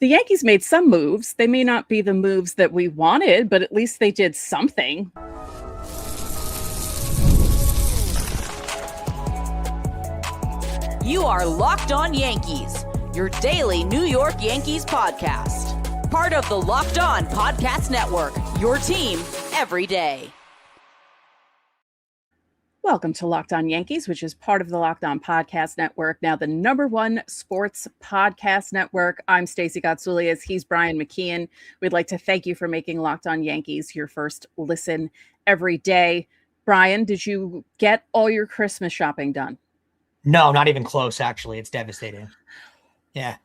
The Yankees made some moves. They may not be the moves that we wanted, but at least they did something. You are Locked On Yankees, your daily New York Yankees podcast. Part of the Locked On Podcast Network, your team every day. Welcome to Locked On Yankees, which is part of the Locked On Podcast Network, now the #1 sports podcast network. I'm Stacey Gotsoulias. He's Brian McKeon. We'd like to thank you for making Locked On Yankees your first listen every day. Brian, did you get all your Christmas shopping done? No, not even close, actually. It's devastating. Yeah.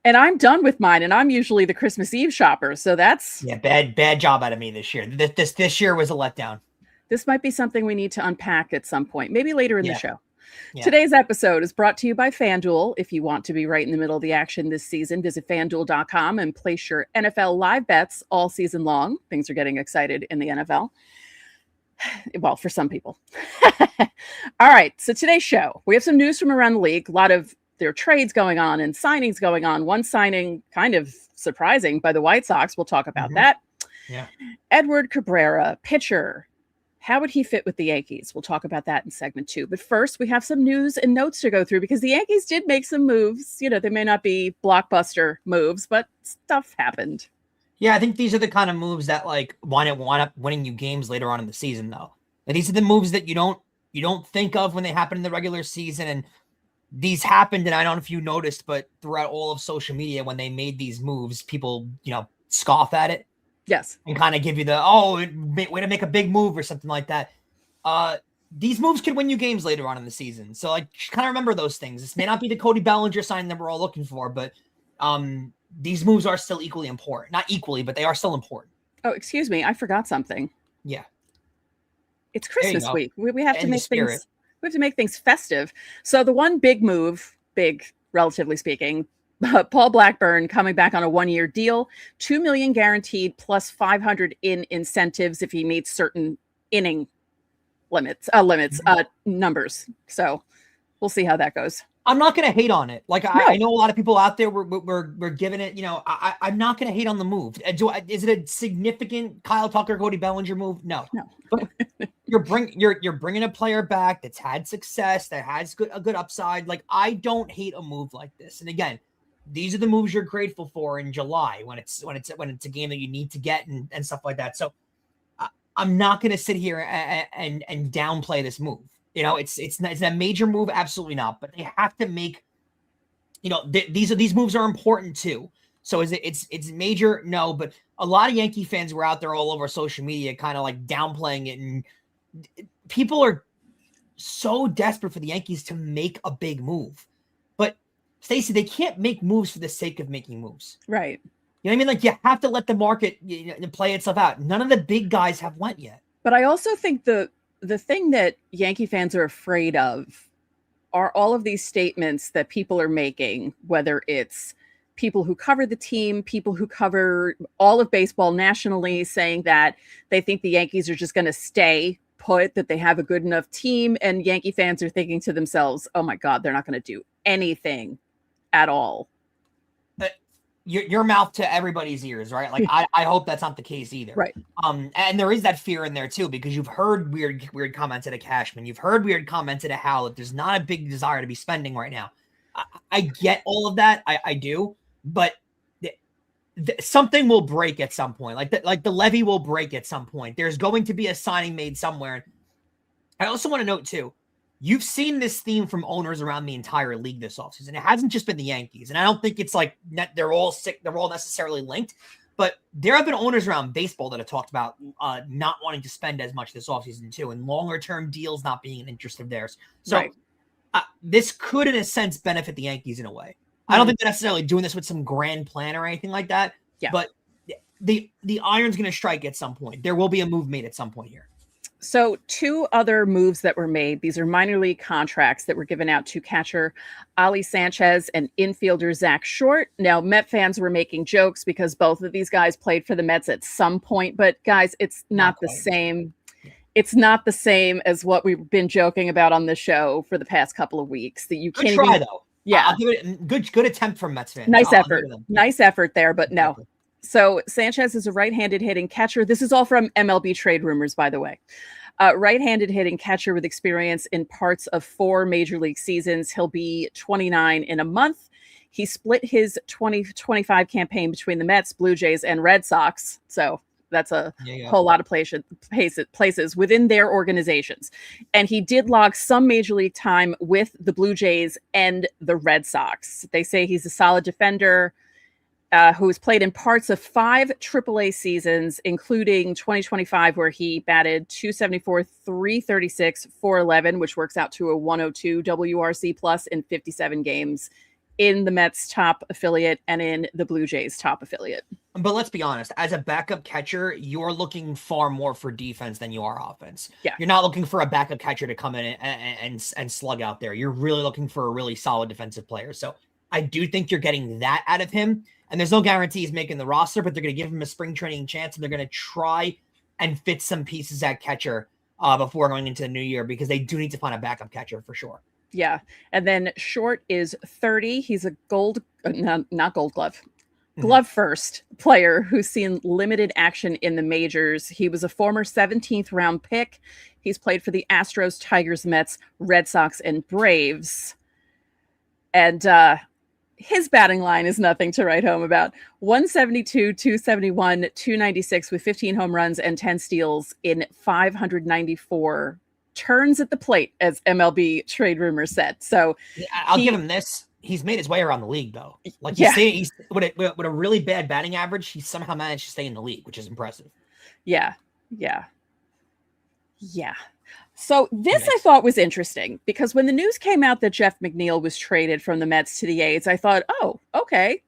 And I'm done with mine, and I'm usually the Christmas Eve shopper, so that's... Yeah, bad job out of me this year. This year was a letdown. This might be something we need to unpack at some point, maybe later in the show. Yeah. Today's episode is brought to you by FanDuel. If you want to be right in the middle of the action this season, visit FanDuel.com and place your NFL live bets all season long. Things are getting excited in the NFL. Well, for some people. All right, so today's show, we have some news from around the league. A lot of there are trades going on and signings going on. One signing kind of surprising by the White Sox. We'll talk about that. Yeah. Edward Cabrera, pitcher. How would he fit with the Yankees? We'll talk about that in segment 2. But first, we have some news and notes to go through because the Yankees did make some moves. You know, they may not be blockbuster moves, but stuff happened. Yeah, I think these are the kind of moves that like wind up winning you games later on in the season, though. And these are the moves that you don't think of when they happen in the regular season. And these happened, and I don't know if you noticed, but throughout all of social media, when they made these moves, people, scoff at it. Yes. And kind of give you the, way to make a big move or something like that. These moves could win you games later on in the season. So like, kind of remember those things. This may not be the Cody Bellinger sign that we're all looking for, but these moves are still equally important. Not equally, but they are still important. Oh, excuse me. I forgot something. Yeah. It's Christmas week. We have to make things, we have to make things festive. So the one big move, relatively speaking, Paul Blackburn coming back on a 1-year deal, $2 million guaranteed plus $500 in incentives if he meets certain inning numbers. So we'll see how that goes. I'm not going to hate on it. Like I know a lot of people out there we're giving it, I'm not going to hate on the move. Is it a significant Kyle Tucker, Cody Bellinger move? No. But you're bringing a player back that's had success, that has a good upside. Like I don't hate a move like this. And again, these are the moves you're grateful for in July when it's a game that you need to get and stuff like that. So I'm not going to sit here and downplay this move. It's a major move, absolutely not. But they have to make, these moves are important too. So it's major? No, but a lot of Yankee fans were out there all over social media, kind of like downplaying it, and people are so desperate for the Yankees to make a big move. But Stacey, they can't make moves for the sake of making moves. Right. You know what I mean? Like you have to let the market play itself out. None of the big guys have went yet. But I also think the thing that Yankee fans are afraid of are all of these statements that people are making, whether it's people who cover the team, people who cover all of baseball nationally, saying that they think the Yankees are just going to stay put, that they have a good enough team. And Yankee fans are thinking to themselves, oh my God, they're not going to do anything at all. Your mouth to everybody's ears, right? Like I hope that's not the case either. Right. And there is that fear in there too, because you've heard weird comments at a Cashman. You've heard weird comments at a Howlett. There's not a big desire to be spending right now. I get all of that. I do, but something will break at some point. Like the levee will break at some point. There's going to be a signing made somewhere. I also want to note too, you've seen this theme from owners around the entire league this offseason. It hasn't just been the Yankees. And I don't think it's like they're all sick. They're all necessarily linked. But there have been owners around baseball that have talked about not wanting to spend as much this offseason too, and longer-term deals not being an interest of theirs. So this could, in a sense, benefit the Yankees in a way. I don't think they're necessarily doing this with some grand plan or anything like that. Yeah. But the iron's going to strike at some point. There will be a move made at some point here. So 2 other moves that were made. These are minor league contracts that were given out to catcher Ali Sanchez and infielder Zach Short. Now, Met fans were making jokes because both of these guys played for the Mets at some point. But guys, it's not the same. It's not the same as what we've been joking about on the show for the past couple of weeks. That you can't try, though. Yeah. I'll give it a good attempt from Mets fans. Nice effort. Nice effort there, but no. So Sanchez is a right-handed hitting catcher. This is all from MLB trade rumors, by the way. Right-handed hitting catcher with experience in parts of 4 major league seasons. He'll be 29 in a month. He split his 2025 campaign between the Mets, Blue Jays, and Red Sox. So that's a whole lot of places within their organizations. And he did log some major league time with the Blue Jays and the Red Sox. They say he's a solid defender who has played in parts of 5 AAA seasons, including 2025, where he batted .274, .336, .411, which works out to a 102 WRC plus in 57 games in the Mets top affiliate and in the Blue Jays top affiliate. But let's be honest, as a backup catcher, you're looking far more for defense than you are offense. Yeah. You're not looking for a backup catcher to come in and slug out there. You're really looking for a really solid defensive player. So I do think you're getting that out of him. And there's no guarantee he's making the roster, but they're going to give him a spring training chance, and they're going to try and fit some pieces at catcher before going into the new year, because they do need to find a backup catcher for sure. Yeah. And then short is 30. He's a not gold glove first player who's seen limited action in the majors. He was a former 17th round pick. He's played for the Astros, Tigers, Mets, Red Sox, and Braves. And his batting line is nothing to write home about. 172, 271, 296 with 15 home runs and 10 steals in 594 turns at the plate, as MLB trade rumors said. So I'll give him this. He's made his way around the league, though. Like he's with a really bad batting average, he somehow managed to stay in the league, which is impressive. Yeah. So this I thought was interesting, because when the news came out that Jeff McNeil was traded from the Mets to the A's, I thought, oh, okay,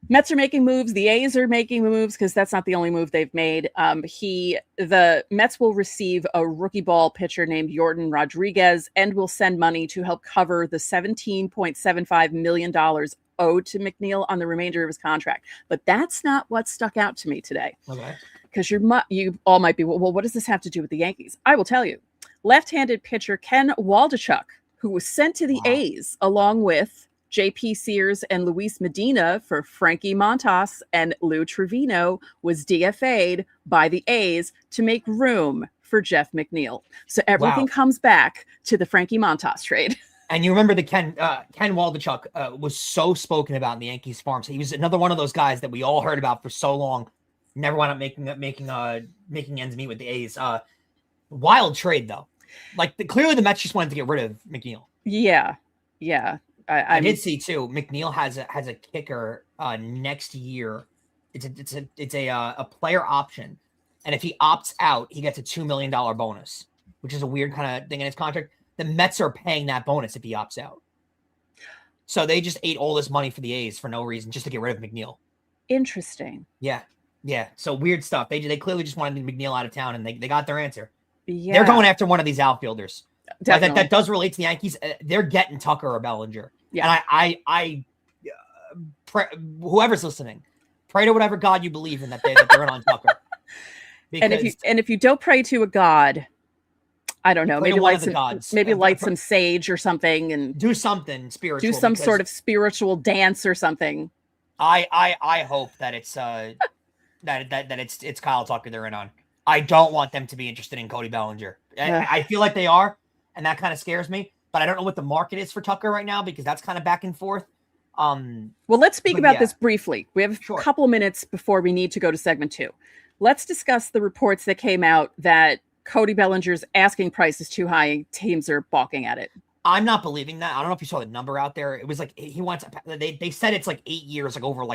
Mets are making moves. The A's are making moves, because that's not the only move they've made. The Mets will receive a rookie ball pitcher named Yordan Rodriguez and will send money to help cover the $17.75 million owed to McNeil on the remainder of his contract. But that's not what stuck out to me today. Okay. Because you all might be, well, what does this have to do with the Yankees? I will tell you. Left-handed pitcher Ken Waldichuk, who was sent to the A's along with J.P. Sears and Luis Medina for Frankie Montas and Lou Trevino, was DFA'd by the A's to make room for Jeff McNeil. So everything comes back to the Frankie Montas trade. And you remember the Ken Waldichuk was so spoken about in the Yankees farm. So he was another one of those guys that we all heard about for so long. Never wound up making ends meet with the A's. Wild trade, though. Like clearly the Mets just wanted to get rid of McNeil. Yeah. I did see too. McNeil has a kicker next year. It's a player option, and if he opts out, he gets a $2 million bonus, which is a weird kind of thing in his contract. The Mets are paying that bonus if he opts out. So they just ate all this money for the A's for no reason, just to get rid of McNeil. Interesting. Yeah. So weird stuff. They clearly just wanted McNeil out of town, and they got their answer. Yeah. They're going after one of these outfielders. Definitely. That does relate to the Yankees. They're getting Tucker or Bellinger. Yeah. And I whoever's listening, pray to whatever God you believe in that they're in on Tucker. Because and if you don't pray to a god, I don't know, maybe light some sage or something and do something spiritual. Do some sort of spiritual dance or something. I hope that it's it's Kyle Tucker they're in on. I don't want them to be interested in Cody Bellinger. I feel like they are, and that kind of scares me. But I don't know what the market is for Tucker right now, because that's kind of back and forth. Well, let's speak about this briefly. We have a couple of minutes before we need to go to segment 2. Let's discuss the reports that came out that Cody Bellinger's asking price is too high and teams are balking at it. I'm not believing that. I don't know if you saw the number out there. It was like he wants. They said it's like 8 years, over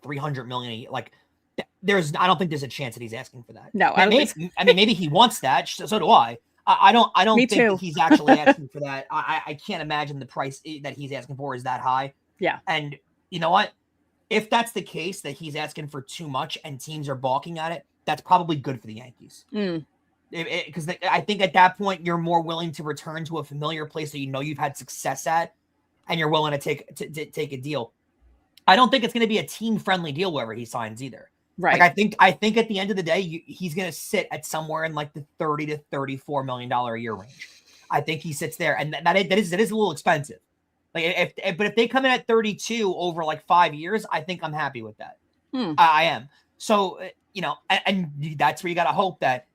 300 million. Like I don't think there's a chance that he's asking for that. No, maybe he wants that. So do I. I don't think that he's actually asking for that. I can't imagine the price that he's asking for is that high. Yeah. And you know what? If that's the case, that he's asking for too much and teams are balking at it, that's probably good for the Yankees. Because I think at that point, you're more willing to return to a familiar place that you've had success at, and you're willing to take a deal. I don't think it's going to be a team-friendly deal wherever he signs either. Right. Like I think at the end of the day, he's going to sit at somewhere in like the $30 to $34 million a year range. I think he sits there, and that is a little expensive. Like but if they come in at 32 over like 5 years, I think I'm happy with that. I am. So, and that's where you got to hope that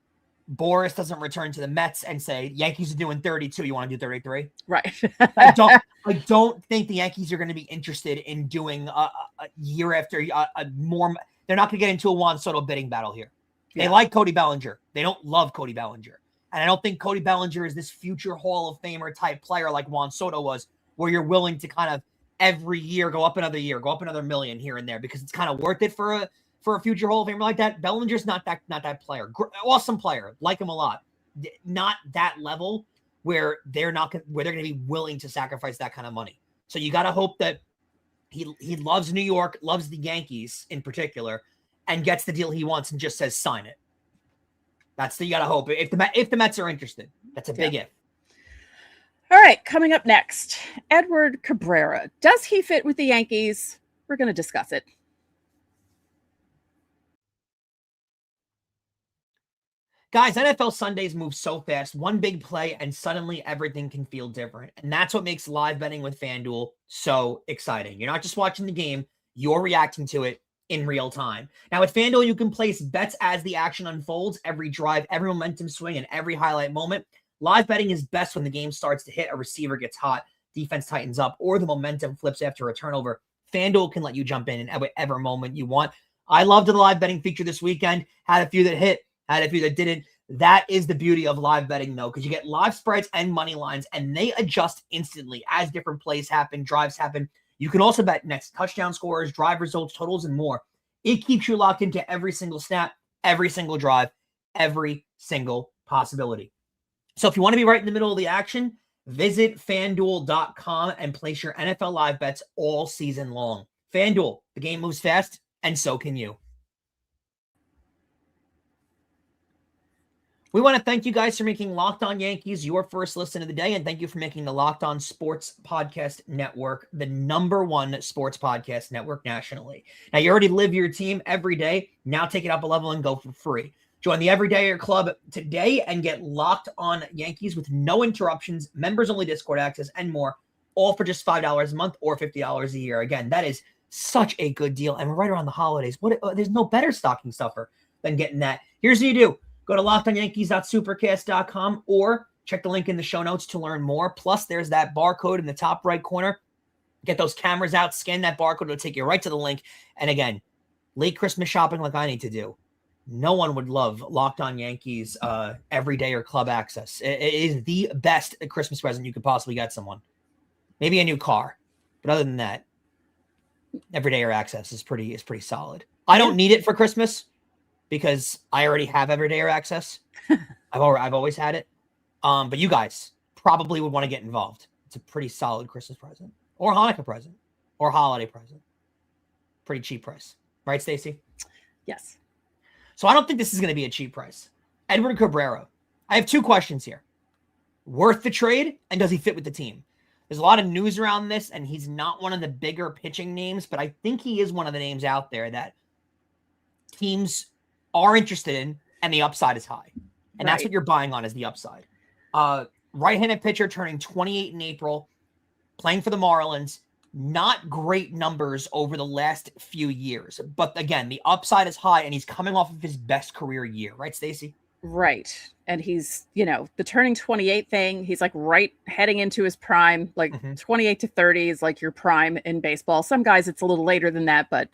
Boris doesn't return to the Mets and say, Yankees are doing 32. You want to do 33? Right. I don't think the Yankees are going to be interested in doing a year after more. They're not going to get into a Juan Soto bidding battle here. They like Cody Bellinger. They don't love Cody Bellinger. And I don't think Cody Bellinger is this future Hall of Famer type player like Juan Soto was, where you're willing to kind of every year go up another million here and there because it's kind of worth it for a future Hall of Famer like that. Bellinger's not that player. Awesome player, like him a lot. Not that level where they're going to be willing to sacrifice that kind of money. So you got to hope that he loves New York, loves the Yankees in particular, and gets the deal he wants and just says sign it. You got to hope if the Mets are interested. That's a big if. All right, coming up next, Edward Cabrera. Does he fit with the Yankees? We're going to discuss it. Guys, NFL Sundays move so fast. One big play, and suddenly everything can feel different. And that's what makes live betting with FanDuel so exciting. You're not just watching the game, you're reacting to it in real time. Now, with FanDuel, you can place bets as the action unfolds, every drive, every momentum swing, and every highlight moment. Live betting is best when the game starts to hit, a receiver gets hot, defense tightens up, or the momentum flips after a turnover. FanDuel can let you jump in whatever moment you want. I loved the live betting feature this weekend. Had a few that hit, had a few that didn't. That is the beauty of live betting, though, because you get live spreads and money lines, and they adjust instantly as different plays happen, drives happen. You can also bet next touchdown scores, drive results, totals, and more. It keeps you locked into every single snap, every single drive, every single possibility. So if you want to be right in the middle of the action, visit FanDuel.com and place your NFL live bets all season long. FanDuel, the game moves fast, and so can you. We want to thank you guys for making Locked On Yankees your first listen of the day, and thank you for making the Locked On Sports Podcast Network the #1 sports podcast network nationally. Now, you already live your team every day. Now take it up a level and go for free. Join the Everydayer Club today and get Locked On Yankees with no interruptions, members-only Discord access, and more, all for just $5 a month or $50 a year. Again, that is such a good deal, and we're right around the holidays. There's no better stocking stuffer than getting that. Here's what you do. Go to LockedOnYankees.supercast.com or check the link in the show notes to learn more. Plus, there's that barcode in the top right corner. Get those cameras out, scan that barcode. It'll take you right to the link. And again, late Christmas shopping like I need to do. No one would love Locked On Yankees Everydayer Club access. It is the best Christmas present you could possibly get someone. Maybe a new car. But other than that, Everydayer access is pretty solid. I don't need it for Christmas, because I already have Everydayer access. I've always had it. But you guys probably would want to get involved. It's a pretty solid Christmas present or Hanukkah present or holiday present. Pretty cheap price. Right, Stacey? Yes. So I don't think this is going to be a cheap price. Edward Cabrera. I have two questions here. Worth the trade, and does he fit with the team? There's a lot of news around this, and he's not one of the bigger pitching names, but I think he is one of the names out there that teams are interested in, and the upside is high. And that's what you're buying on, is the upside. Right-handed pitcher turning 28 in April, playing for the Marlins. Not great numbers over the last few years. But again, the upside is high, and he's coming off of his best career year. Right, Stacey? Right. And he's, the turning 28 thing, he's like right heading into his prime, like 28 to 30 is like your prime in baseball. Some guys, it's a little later than that, but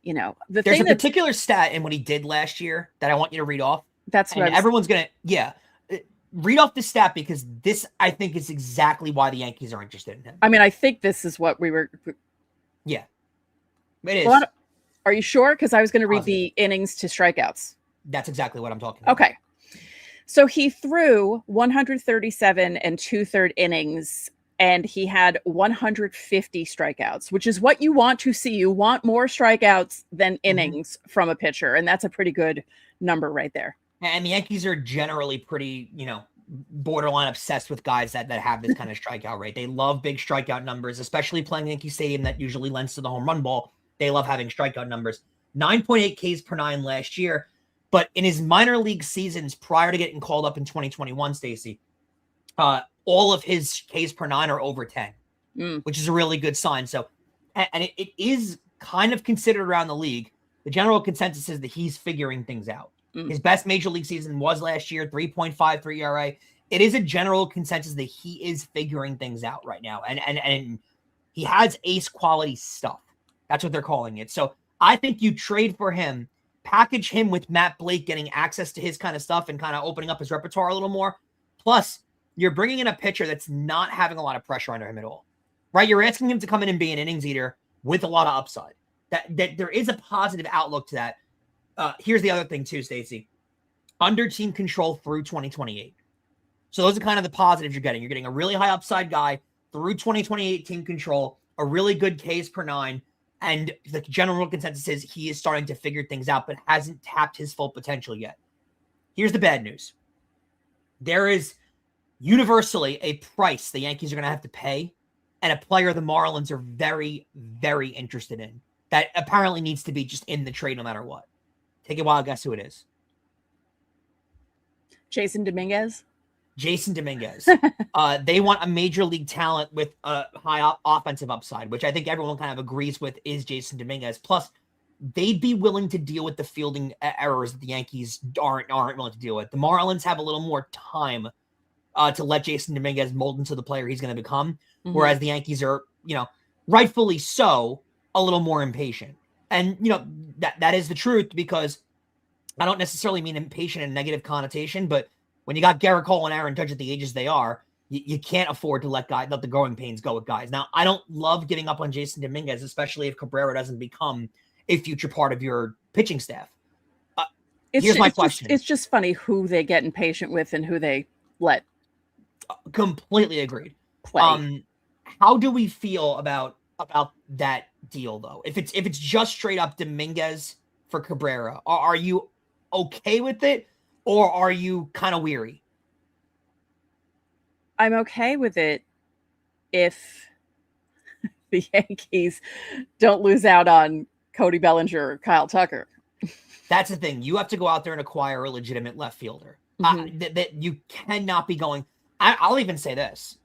there's a particular stat in what he did last year that I want you to read off. That's what everyone's going to, read off the stat, because this, I think, is exactly why the Yankees are interested in him. I mean, I think this is what we were. Yeah, it is. Are you sure? Because I was going to read the innings to strikeouts. That's exactly what I'm talking about. Okay. So he threw 137 and 2/3 innings, and he had 150 strikeouts, which is what you want to see. You want more strikeouts than innings from a pitcher, and that's a pretty good number right there. And the Yankees are generally pretty, borderline obsessed with guys that have this kind of strikeout rate. They love big strikeout numbers, especially playing Yankee Stadium that usually lends to the home run ball. They love having strikeout numbers. 9.8 Ks per 9 last year. But in his minor league seasons prior to getting called up in 2021, Stacey, all of his Ks per 9 are over 10. which is a really good sign. So, and it is kind of considered around the league. The general consensus is that he's figuring things out. His best major league season was last year, 3.53 ERA. It is a general consensus that he is figuring things out right now. And he has ace quality stuff. That's what they're calling it. So I think you trade for him, package him with Matt Blake getting access to his kind of stuff and kind of opening up his repertoire a little more. Plus, you're bringing in a pitcher that's not having a lot of pressure under him at all, right? You're asking him to come in and be an innings eater with a lot of upside. That there is a positive outlook to that. Here's the other thing too, Stacey. Under team control through 2028. So those are kind of the positives you're getting. You're getting a really high upside guy through 2028 team control, a really good Ks per nine, and the general consensus is he is starting to figure things out, but hasn't tapped his full potential yet. Here's the bad news. There is universally a price the Yankees are going to have to pay, and a player the Marlins are very, very interested in that apparently needs to be just in the trade no matter what. Take a wild guess who it is. Jason Dominguez. They want a major league talent with a high offensive upside, which I think everyone kind of agrees with is Jason Dominguez. Plus, they'd be willing to deal with the fielding errors that the Yankees aren't willing to deal with. The Marlins have a little more time to let Jason Dominguez mold into the player he's going to become, whereas the Yankees are, rightfully so, a little more impatient. And, that is the truth, because I don't necessarily mean impatient in a negative connotation, but when you got Garrett Cole and Aaron Judge at the ages they are, you can't afford to let the growing pains go with guys. Now, I don't love giving up on Jason Dominguez, especially if Cabrera doesn't become a future part of your pitching staff. Here's my question. It's just funny who they get impatient with and who they let. Completely agreed. Play. How do we feel about that deal, though? If it's just straight up Dominguez for Cabrera, are you okay with it, or are you kind of weary? I'm okay with it if the Yankees don't lose out on Cody Bellinger or Kyle Tucker. That's the thing. You have to go out there and acquire a legitimate left fielder. That you cannot be going. I'll even say this.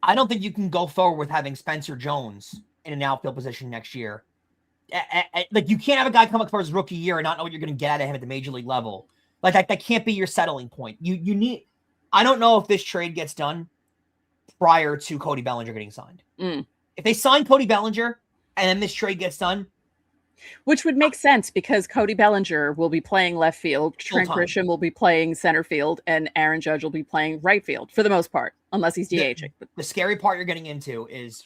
I don't think you can go forward with having Spencer Jones in an outfield position next year. Like, you can't have a guy come up for his rookie year and not know what you're going to get out of him at the major league level. Like, that can't be your settling point. You need. I don't know if this trade gets done prior to Cody Bellinger getting signed. If they sign Cody Bellinger and then this trade gets done, which would make sense because Cody Bellinger will be playing left field, Trent Grisham will be playing center field, and Aaron Judge will be playing right field for the most part, unless he's DHing. The scary part you're getting into is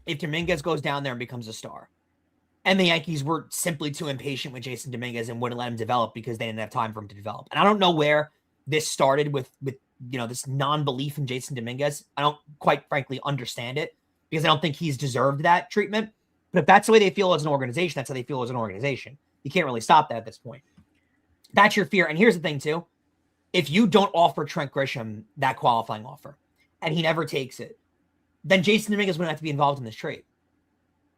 if Dominguez goes down there and becomes a star, and the Yankees were simply too impatient with Jason Dominguez and wouldn't let him develop because they didn't have time for him to develop. And I don't know where this started with this non-belief in Jason Dominguez. I don't quite frankly understand it because I don't think he's deserved that treatment. But if that's the way they feel as an organization, that's how they feel as an organization. You can't really stop that at this point. That's your fear. And here's the thing, too. If you don't offer Trent Grisham that qualifying offer and he never takes it, then Jason Dominguez wouldn't have to be involved in this trade.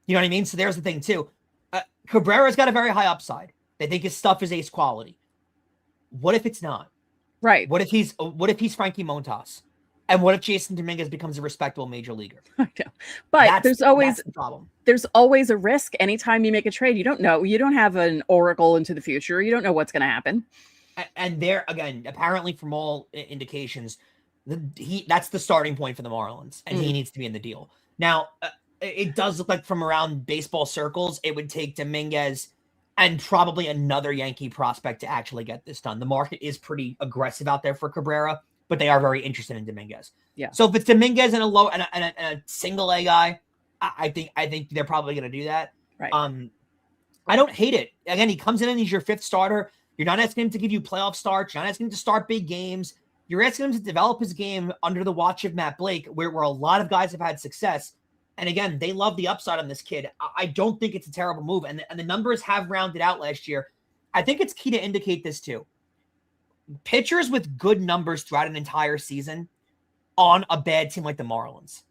You know what I mean? So there's the thing, too. Cabrera's got a very high upside. They think his stuff is ace quality. What if it's not? Right. What if he's Frankie Montas? And what if Jason Dominguez becomes a respectable major leaguer? I know. But that's the problem. There's always a risk anytime you make a trade. You don't know. You don't have an oracle into the future. You don't know what's going to happen. And there, again, apparently from all indications, that's the starting point for the Marlins, and he needs to be in the deal. Now, it does look like from around baseball circles, it would take Dominguez and probably another Yankee prospect to actually get this done. The market is pretty aggressive out there for Cabrera, but they are very interested in Dominguez. Yeah. So if it's Dominguez and a single A guy, I think they're probably going to do that. Right. I don't hate it. Again, he comes in and he's your fifth starter. You're not asking him to give you playoff starts. You're not asking him to start big games. You're asking him to develop his game under the watch of Matt Blake, where a lot of guys have had success. And again, they love the upside on this kid. I don't think it's a terrible move. And the numbers have rounded out last year. I think it's key to indicate this too. Pitchers with good numbers throughout an entire season on a bad team like the Marlins,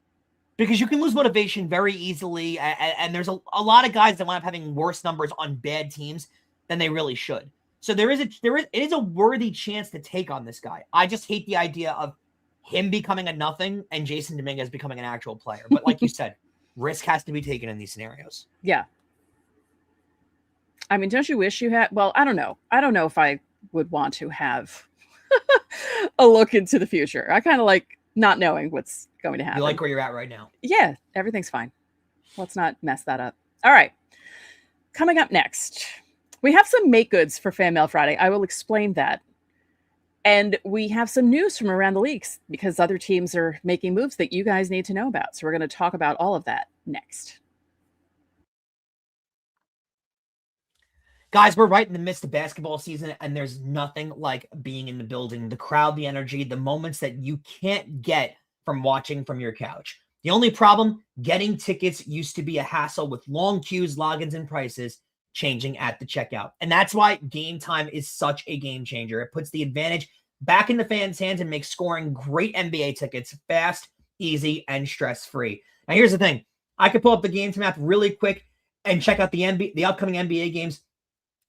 because you can lose motivation very easily. And there's a lot of guys that wind up having worse numbers on bad teams than they really should. So it is a worthy chance to take on this guy. I just hate the idea of him becoming a nothing and Jason Dominguez becoming an actual player. But like you said, risk has to be taken in these scenarios. Yeah. I mean, don't you wish you had? Well, I don't know. I don't know if I would want to have a look into the future. I kind of like not knowing what's going to happen. You like where you're at right now? Yeah, everything's fine. Let's not mess that up. All right. Coming up next, we have some make goods for Fan Mail Friday. I will explain that. And we have some news from around the leagues because other teams are making moves that you guys need to know about. So we're going to talk about all of that next. Guys, we're right in the midst of basketball season, and there's nothing like being in the building. The crowd, the energy, the moments that you can't get from watching from your couch. The only problem, getting tickets used to be a hassle with long queues, logins, and prices changing at the checkout. And that's why Gametime is such a game changer. It puts the advantage back in the fans' hands and makes scoring great NBA tickets fast, easy, and stress-free. Now, here's the thing. I could pull up the Gametime app really quick and check out the upcoming NBA games.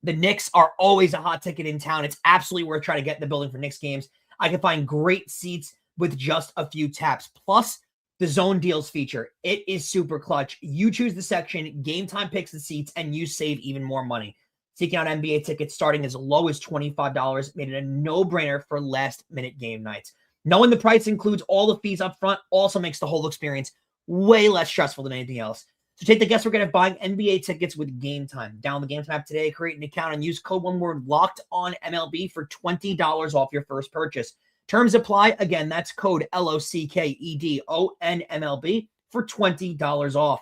The Knicks are always a hot ticket in town. It's absolutely worth trying to get in the building for Knicks games. I can find great seats with just a few taps. Plus, the zone deals feature. It is super clutch. You choose the section, Gametime picks the seats, and you save even more money. Seeking out NBA tickets starting as low as $25 made it a no-brainer for last-minute game nights. Knowing the price includes all the fees up front also makes the whole experience way less stressful than anything else. So take the guesswork out of buying NBA tickets with Gametime. Download the Gametime app today, create an account, and use code one word LOCKEDONMLB for $20 off your first purchase. Terms apply. Again, that's code LOCKEDONMLB for $20 off.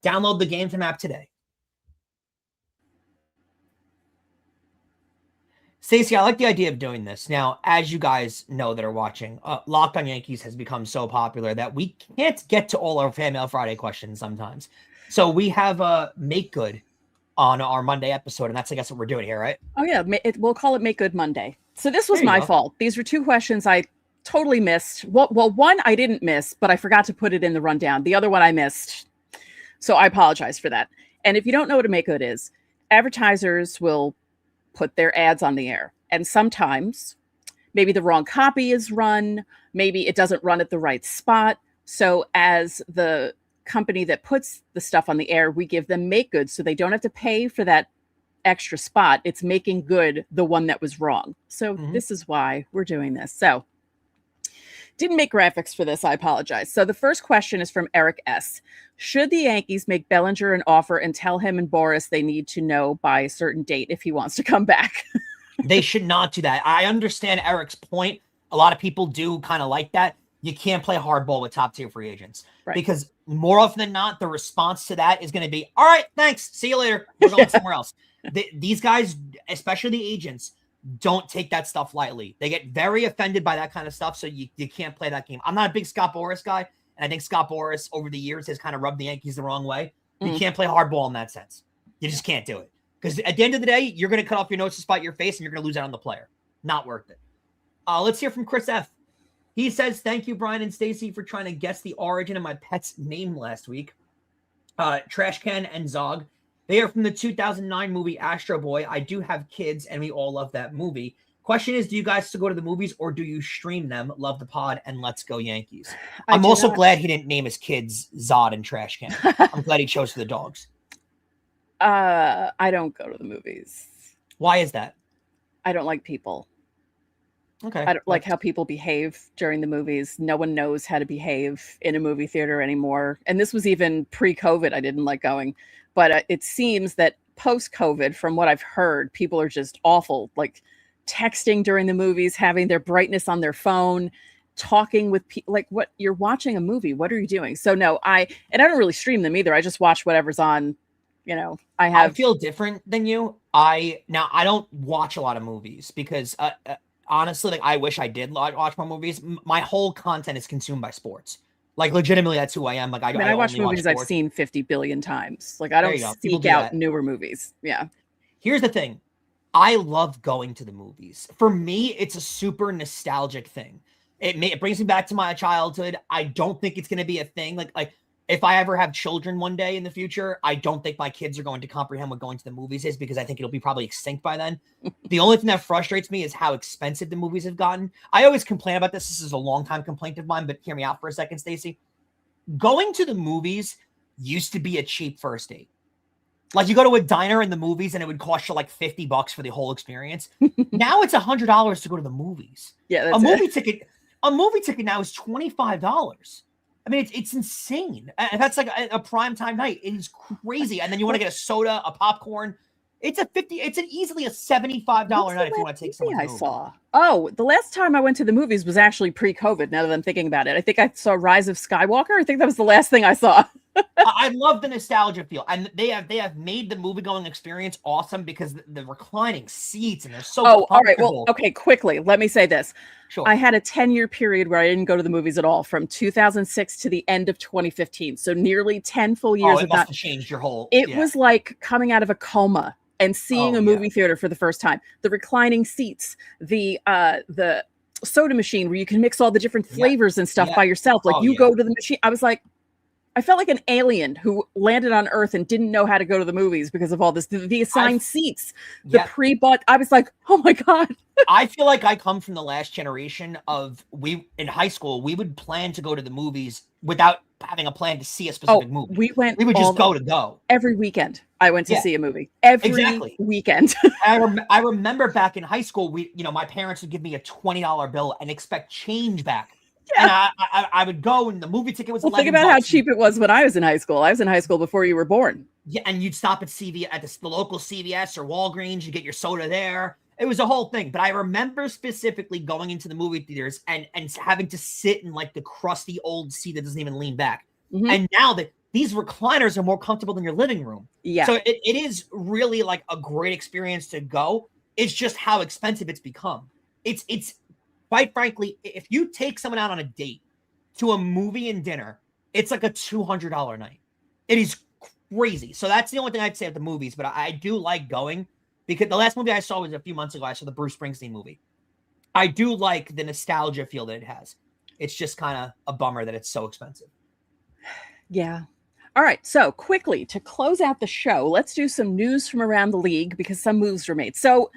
Download the Gametime app today. Stacey, I like the idea of doing this. Now, as you guys know that are watching, Locked on Yankees has become so popular that we can't get to all our Fan Mail Friday questions sometimes. So we have a Make Good on our Monday episode, and that's, I guess, what we're doing here, right? Oh, yeah. We'll call it Make Good Monday. So this was my fault. These were two questions I totally missed. Well, one I didn't miss, but I forgot to put it in the rundown. The other one I missed. So I apologize for that. And if you don't know what a Make Good is, advertisers will put their ads on the air. And sometimes maybe the wrong copy is run. Maybe it doesn't run at the right spot. So as the company that puts the stuff on the air, we give them make good so they don't have to pay for that extra spot. It's making good the one that was wrong. So this is why we're doing this. So didn't make graphics for this. I apologize. So the first question is from Eric S. Should the Yankees make Bellinger an offer and tell him and Boris they need to know by a certain date if he wants to come back? They should not do that. I understand Eric's point. A lot of people do kind of like that. You can't play hardball with top tier free agents because more often than not, the response to that is going to be, all right, thanks. See you later. We're going somewhere else. These guys, especially the agents, don't take that stuff lightly. They get very offended by that kind of stuff. So you can't play that game. I'm not a big Scott Boras guy. And I think Scott Boras over the years has kind of rubbed the Yankees the wrong way. You can't play hardball in that sense. You just can't do it. Because at the end of the day, you're going to cut off your nose to spite your face and you're going to lose out on the player. Not worth it. Let's hear from Chris F. He says, thank you, Brian and Stacey, for trying to guess the origin of my pet's name last week. Trash Can and Zog. They are from the 2009 movie Astro Boy. I do have kids, and we all love that movie. Question is, do you guys still go to the movies, or do you stream them? Love the pod, and let's go Yankees. I'm also glad he didn't name his kids Zod and Trash Can. I'm glad he chose for the dogs. I don't go to the movies. Why is that? I don't like people. Okay. I don't like how people behave during the movies. No one knows how to behave in a movie theater anymore. And this was even pre-COVID. I didn't like going. But it seems that post-COVID, from what I've heard, people are just awful. Like texting during the movies, having their brightness on their phone, talking with people. Like, what, you're watching a movie. What are you doing? So no, I don't really stream them either. I just watch whatever's on. You know, I feel different than you. I don't watch a lot of movies because honestly, like I wish I did watch more movies. My whole content is consumed by sports. Like legitimately, that's who I am. Like I watch movies I've seen 50 billion times. Like I don't seek out newer movies. Yeah. Here's the thing. I love going to the movies. For me, it's a super nostalgic thing. It brings me back to my childhood. I don't think it's going to be a thing. Like if I ever have children one day in the future, I don't think my kids are going to comprehend what going to the movies is, because I think it'll be probably extinct by then. The only thing that frustrates me is how expensive the movies have gotten. I always complain about this. This is a long time complaint of mine, but hear me out for a second, Stacey. Going to the movies used to be a cheap first date. Like, you go to a diner in the movies and it would cost you like $50 for the whole experience. Now it's $100 to go to the movies. Yeah, a movie ticket now is $25. I mean, it's insane. And that's like a prime time night. It is crazy. And then you want to get a soda, a popcorn. It's an easily a $75 night if you want to take someone. I saw. Oh, the last time I went to the movies was actually pre-COVID. Now that I'm thinking about it, I think I saw Rise of Skywalker. I think that was the last thing I saw. I love the nostalgia feel, and they have made the movie going experience awesome because the reclining seats, and they're so comfortable. All right. Well, okay, quickly, let me say this. Sure. I had a 10-year period where I didn't go to the movies at all, from 2006 to the end of 2015. So nearly 10 full years. It must have changed your whole. It was like coming out of a coma and seeing a movie theater for the first time. The reclining seats, the soda machine where you can mix all the different flavors and stuff by yourself. Like go to the machine. I was like, I felt like an alien who landed on Earth and didn't know how to go to the movies because of all this. The assigned seats, the pre-bought. I was like, oh my God. I feel like I come from the last generation of in high school, we would plan to go to the movies without having a plan to see a specific movie. We would just go. Every weekend I went to see a movie. Every weekend. I remember back in high school, my parents would give me a $20 bill and expect change back. Yeah. And I would go, and the movie ticket was $11. Think about how cheap it was when I was in high school. I was in high school before you were born. Yeah, and you'd stop at the local CVS or Walgreens. You get your soda there. It was a whole thing. But I remember specifically going into the movie theaters and having to sit in like the crusty old seat that doesn't even lean back. Mm-hmm. And now that these recliners are more comfortable than your living room. Yeah. So it is really like a great experience to go. It's just how expensive it's become. It's quite frankly, if you take someone out on a date to a movie and dinner, it's like a $200 night. It is crazy. So that's the only thing I'd say at the movies, but I do like going, because the last movie I saw was a few months ago. I saw the Bruce Springsteen movie. I do like the nostalgia feel that it has. It's just kind of a bummer that it's so expensive. Yeah. All right. So quickly, to close out the show, let's do some news from around the league because some moves were made. So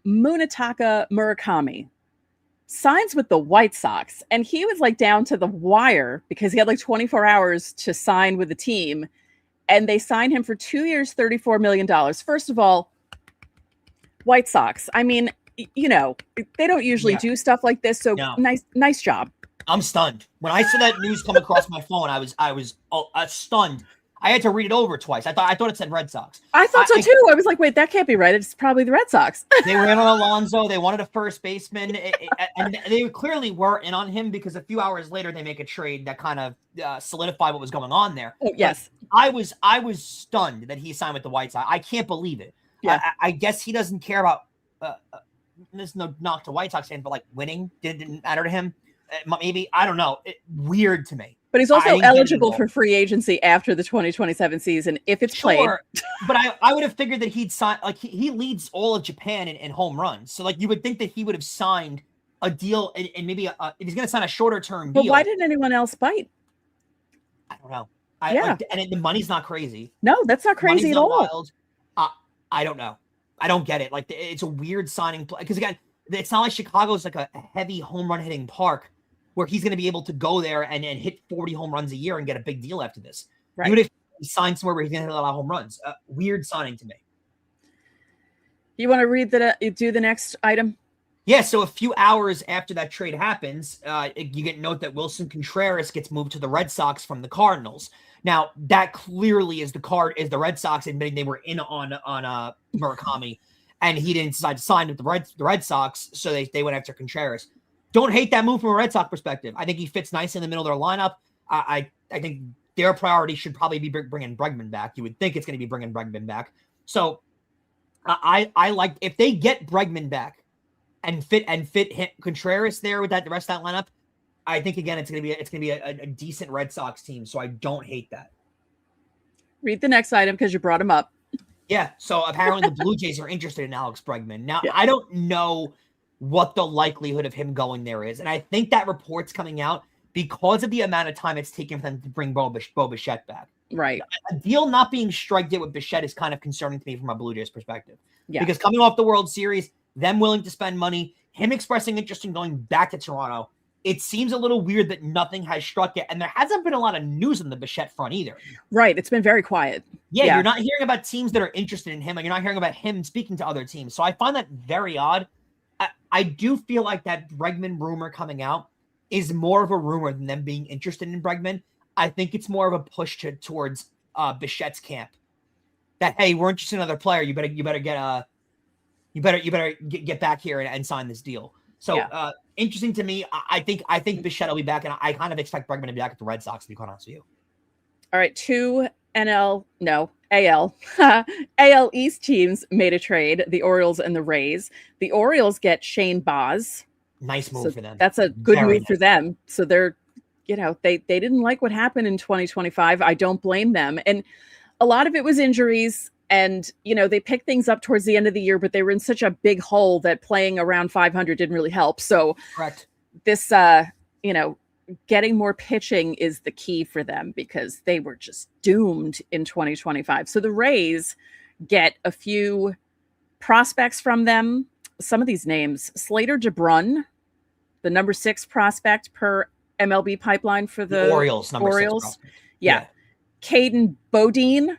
Munetaka Murakami signs with the White Sox, and he was like down to the wire because he had like 24 hours to sign with the team, and they signed him for 2 years, $34 million. First of all, White Sox, I mean, they don't usually do stuff like this, so nice job. I'm stunned. When I saw that news come across my phone, I was stunned. I had to read it over twice. I thought it said Red Sox. I thought so too. I was like, wait, that can't be right. It's probably the Red Sox. They were in on Alonso. They wanted a first baseman. And they clearly were in on him because a few hours later, they make a trade that kind of solidified what was going on there. Oh, yes. But I was stunned that he signed with the White Sox. I can't believe it. Yeah. I guess he doesn't care about, there's no knock to White Sox fans, but like winning didn't matter to him. Maybe, I don't know. Weird to me. But he's also eligible for free agency after the 2027 season if it's played. But I would have figured that he'd sign, like he leads all of Japan in home runs. So like you would think that he would have signed a deal and maybe if he's going to sign a shorter term deal. But why didn't anyone else bite? I don't know. And the money's not crazy. No, that's not crazy at all. Wild. I don't know. I don't get it. Like it's a weird signing because again, it's not like Chicago's like a heavy home run hitting park where he's going to be able to go there and hit 40 home runs a year and get a big deal after this. Right. Even if he signs somewhere where he's going to hit a lot of home runs. Weird signing to me. You want to do the next item? Yeah, so a few hours after that trade happens, you get note that Wilson Contreras gets moved to the Red Sox from the Cardinals. Now, that clearly is the Red Sox admitting they were in on Murakami, and he didn't decide to sign with the Red Sox, so they went after Contreras. Don't hate that move from a Red Sox perspective. I think he fits nice in the middle of their lineup. I think their priority should probably be bringing Bregman back. You would think it's going to be bringing Bregman back. So I like if they get Bregman back and fit Contreras there with the rest of that lineup. I think again it's going to be a decent Red Sox team. So I don't hate that. Read the next item because you brought him up. Yeah. So apparently the Blue Jays are interested in Alex Bregman. Now I don't know what the likelihood of him going there is. And I think that report's coming out because of the amount of time it's taken for them to bring Bo Bichette back. Right. A deal not being struck yet with Bichette is kind of concerning to me from a Blue Jays perspective. Yeah. Because coming off the World Series, them willing to spend money, him expressing interest in going back to Toronto, it seems a little weird that nothing has struck yet. And there hasn't been a lot of news on the Bichette front either. Right. It's been very quiet. Yeah, you're not hearing about teams that are interested in him, and you're not hearing about him speaking to other teams. So I find that very odd. I do feel like that Bregman rumor coming out is more of a rumor than them being interested in Bregman. I think it's more of a push towards Bichette's camp. That, hey, we're interested in another player. You better get back here and sign this deal. So interesting to me. I think Bichette will be back, and I kind of expect Bregman to be back at the Red Sox, to be quite honest with you. All right, AL East teams made a trade, the Orioles and the Rays. The Orioles get Shane Baz. Nice move for them. That's a good move for them. So they're, they didn't like what happened in 2025. I don't blame them. And a lot of it was injuries. And, they picked things up towards the end of the year, but they were in such a big hole that playing around 500 didn't really help. So correct. This, getting more pitching is the key for them because they were just doomed in 2025. So the Rays get a few prospects from them. Some of these names: Slater DeBrun, the number 6 prospect per MLB pipeline for the Orioles. Yeah. Caden Bodine,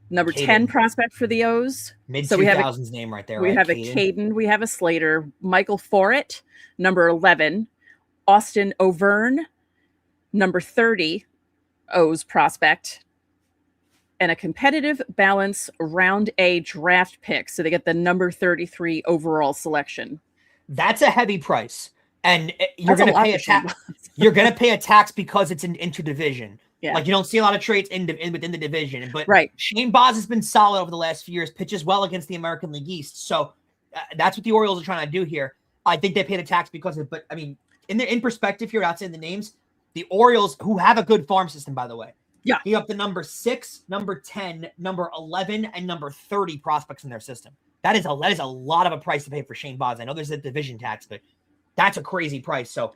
number 10 prospect for the O's. Mid-2000s name right there. We have a Caden. We have a Slater. Michael Forrett, number 11. Austin Overn, number 30, O's prospect, and a competitive balance round A draft pick. So they get the number 33 overall selection. That's a heavy price. And you're going to pay a tax. You're going to pay a tax because it's an interdivision. Yeah. Like you don't see a lot of trades within the division. But Shane Baz has been solid over the last few years, pitches well against the American League East. So that's what the Orioles are trying to do here. I think they paid a tax because of it. But I mean, in perspective here, without saying the names, the Orioles, who have a good farm system, by the way, he up the number 6, number 10, number 11, and number 30 prospects in their system. That is a lot of a price to pay for Shane Baz. I know there's a division tax, but that's a crazy price. So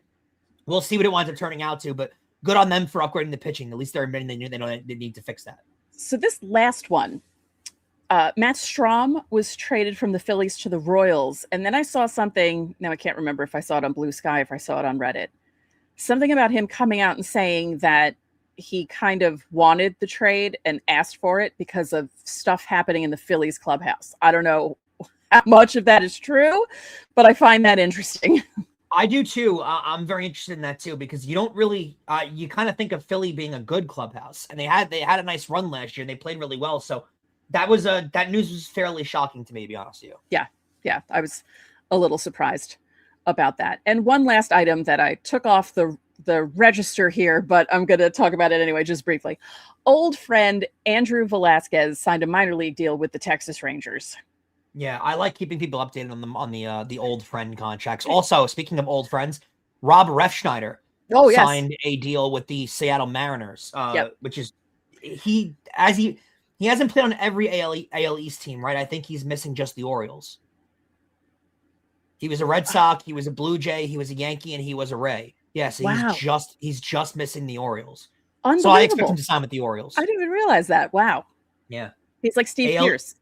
we'll see what it winds up turning out to. But good on them for upgrading the pitching. At least they're admitting they know they need to fix that. So this last one, Matt Strahm was traded from the Phillies to the Royals. And then I saw something, now I can't remember if I saw it on Blue Sky, if I saw it on Reddit, something about him coming out and saying that he kind of wanted the trade and asked for it because of stuff happening in the Phillies clubhouse. I don't know how much of that is true, but I find that interesting. I do too. I'm very interested in that too, because you don't really, you kind of think of Philly being a good clubhouse, and they had a nice run last year and they played really well. So that news was fairly shocking to me, to be honest with you. Yeah. I was a little surprised about that. And one last item that I took off the register here, but I'm going to talk about it anyway, just briefly. Old friend Andrew Velasquez signed a minor league deal with the Texas Rangers. Yeah, I like keeping people updated on the old friend contracts. Also, speaking of old friends, Rob Refsnyder signed a deal with the Seattle Mariners, which is he hasn't played on every AL East team, right? I think he's missing just the Orioles. He was a Red Sox, he was a Blue Jay, he was a Yankee, and he was a Ray. Yes, he's just missing the Orioles. So I expect him to sign with the Orioles. I didn't even realize that. Wow. Yeah. He's like Steve Pierce.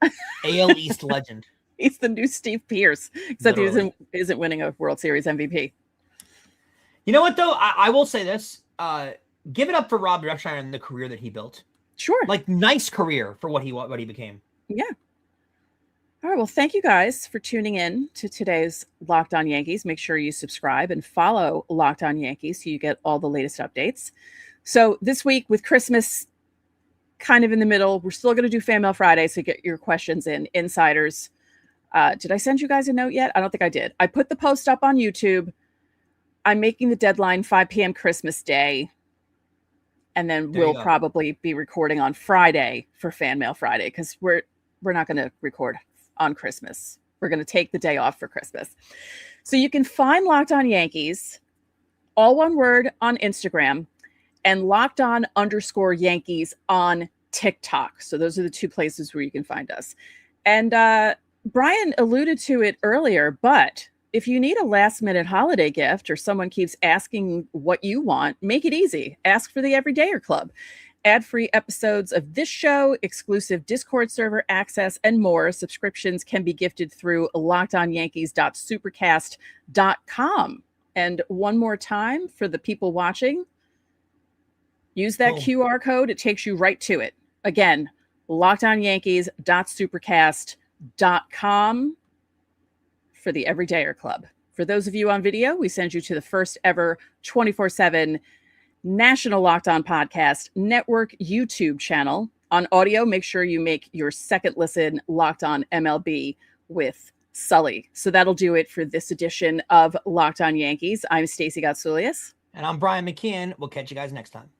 AL East legend. He's the new Steve Pierce, except he isn't winning a World Series MVP. You know what, though? I will say this. Give it up for Rob Refsnyder and the career that he built. Sure. Like, nice career for what he became. Yeah. All right. Well, thank you guys for tuning in to today's Locked On Yankees. Make sure you subscribe and follow Locked On Yankees so you get all the latest updates. So this week, with Christmas kind of in the middle, we're still going to do Fan Mail Friday, so get your questions in. Insiders. Did I send you guys a note yet? I don't think I did. I put the post up on YouTube. I'm making the deadline 5 p.m. Christmas Day. And then we'll probably be recording on Friday for Fan Mail Friday, because we're not going to record on Christmas. We're going to take the day off for Christmas. So you can find Locked On Yankees, all one word, on Instagram, and LockedOn_Yankees on TikTok. So those are the two places where you can find us. And Brian alluded to it earlier, but if you need a last minute holiday gift or someone keeps asking what you want, make it easy. Ask for the Everydayer Club. Ad-free episodes of this show, exclusive Discord server access, and more. Subscriptions can be gifted through lockedonyankees.supercast.com. And one more time for the people watching, use that QR code. It takes you right to it. Again, lockedonyankees.supercast.com for the Everydayer Club. For those of you on video, we send you to the first ever 24/7 National Locked On Podcast Network YouTube channel. On audio, make sure you make your second listen Locked On MLB with Sully. So that'll do it for this edition of Locked On Yankees. I'm Stacey Gotsulias. And I'm Brian McKeon. We'll catch you guys next time.